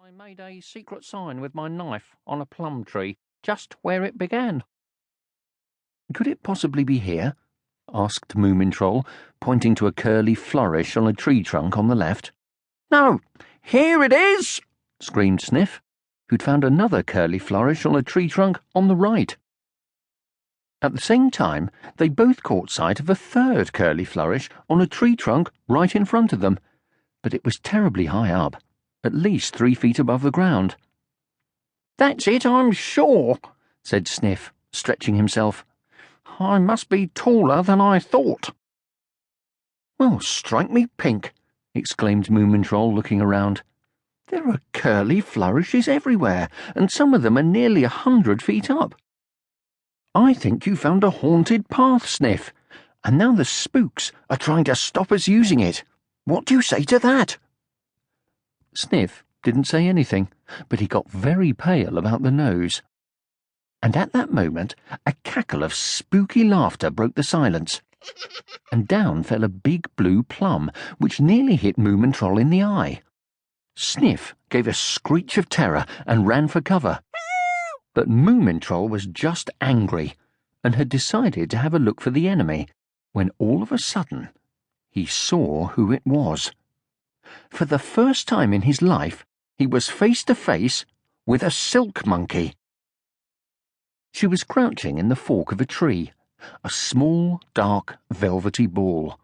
I made a secret sign with my knife on a plum tree, just where it began. Could it possibly be here? Asked Moomintroll, pointing to a curly flourish on a tree trunk on the left. No, here it is, screamed Sniff, who'd found another curly flourish on a tree trunk on the right. At the same time, they both caught sight of a third curly flourish on a tree trunk right in front of them, but it was terribly high up, at least 3 feet above the ground. That's it, I'm sure, said Sniff, stretching himself. I must be taller than I thought. Well, strike me pink, exclaimed Moomintroll, looking around. There are curly flourishes everywhere, and some of them are nearly 100 feet up. I think you found a haunted path, Sniff, and now the spooks are trying to stop us using it. What do you say to that? Sniff didn't say anything, but he got very pale about the nose. And at that moment, a cackle of spooky laughter broke the silence, and down fell a big blue plum, which nearly hit Moomintroll in the eye. Sniff gave a screech of terror and ran for cover. But Moomintroll was just angry, and had decided to have a look for the enemy, when all of a sudden he saw who it was. For the first time in his life, he was face to face with a silk monkey. She was crouching in the fork of a tree, a small, dark, velvety ball.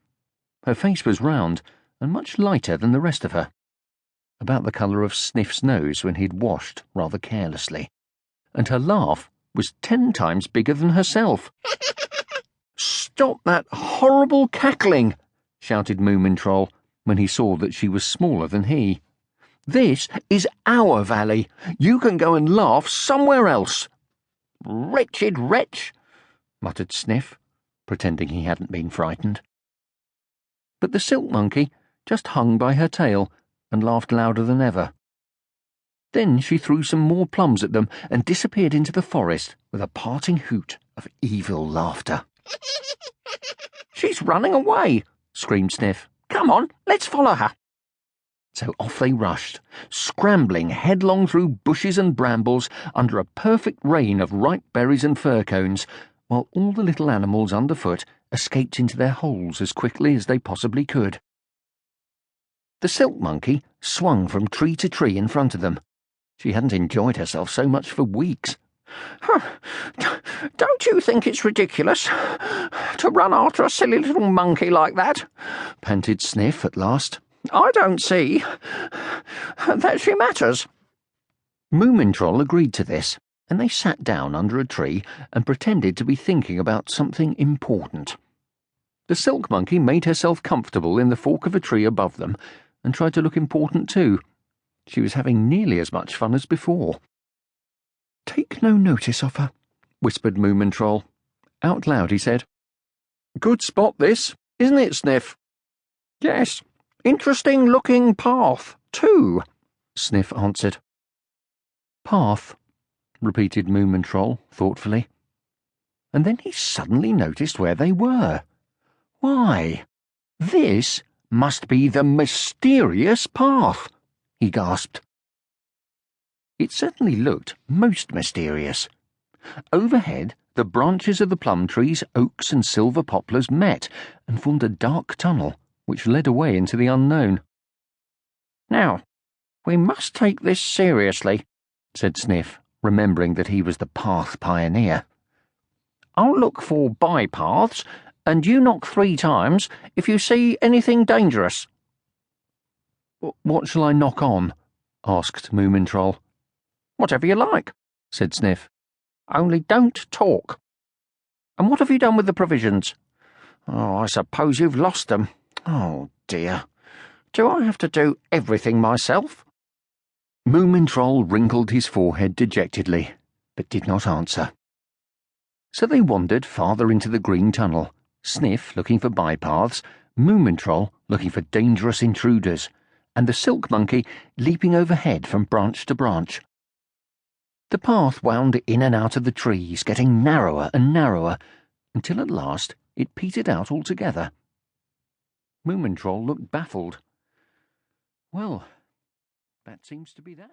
Her face was round and much lighter than the rest of her, about the colour of Sniff's nose when he'd washed rather carelessly, and her laugh was 10 times bigger than herself. Stop that horrible cackling, shouted Moomintroll, when he saw that she was smaller than he. This is our valley. You can go and laugh somewhere else. Wretched wretch, muttered Sniff, pretending he hadn't been frightened. But the silk monkey just hung by her tail and laughed louder than ever. Then she threw some more plums at them and disappeared into the forest with a parting hoot of evil laughter. She's running away, screamed Sniff. Come on, let's follow her. So off they rushed, scrambling headlong through bushes and brambles under a perfect rain of ripe berries and fir cones, while all the little animals underfoot escaped into their holes as quickly as they possibly could. The silk monkey swung from tree to tree in front of them. She hadn't enjoyed herself so much for weeks. Don't you think it's ridiculous to run after a silly little monkey like that? Panted Sniff at last. I don't see that she matters. Moomintroll agreed to this, and they sat down under a tree and pretended to be thinking about something important. The silk monkey made herself comfortable in the fork of a tree above them and tried to look important too. She was having nearly as much fun as before. Take no notice of her, whispered Moomintroll. Out loud he said, Good spot this, isn't it, Sniff? Yes, interesting-looking path, too, Sniff answered. Path, repeated Moomintroll thoughtfully. And then he suddenly noticed where they were. Why, this must be the mysterious path, he gasped. It certainly looked most mysterious. Overhead, the branches of the plum trees, oaks and silver poplars met and formed a dark tunnel which led away into the unknown. Now, we must take this seriously, said Sniff, remembering that he was the path pioneer. I'll look for bypaths, and you knock 3 times if you see anything dangerous. What shall I knock on? Asked Moomintroll. Whatever you like, said Sniff. Only don't talk. And what have you done with the provisions? Oh, I suppose you've lost them. Oh, dear. Do I have to do everything myself? Moomintroll wrinkled his forehead dejectedly, but did not answer. So they wandered farther into the green tunnel, Sniff looking for bypaths, Moomintroll looking for dangerous intruders, and the silk monkey leaping overhead from branch to branch. The path wound in and out of the trees, getting narrower and narrower, until at last it petered out altogether. Moomintroll looked baffled. Well, that seems to be that.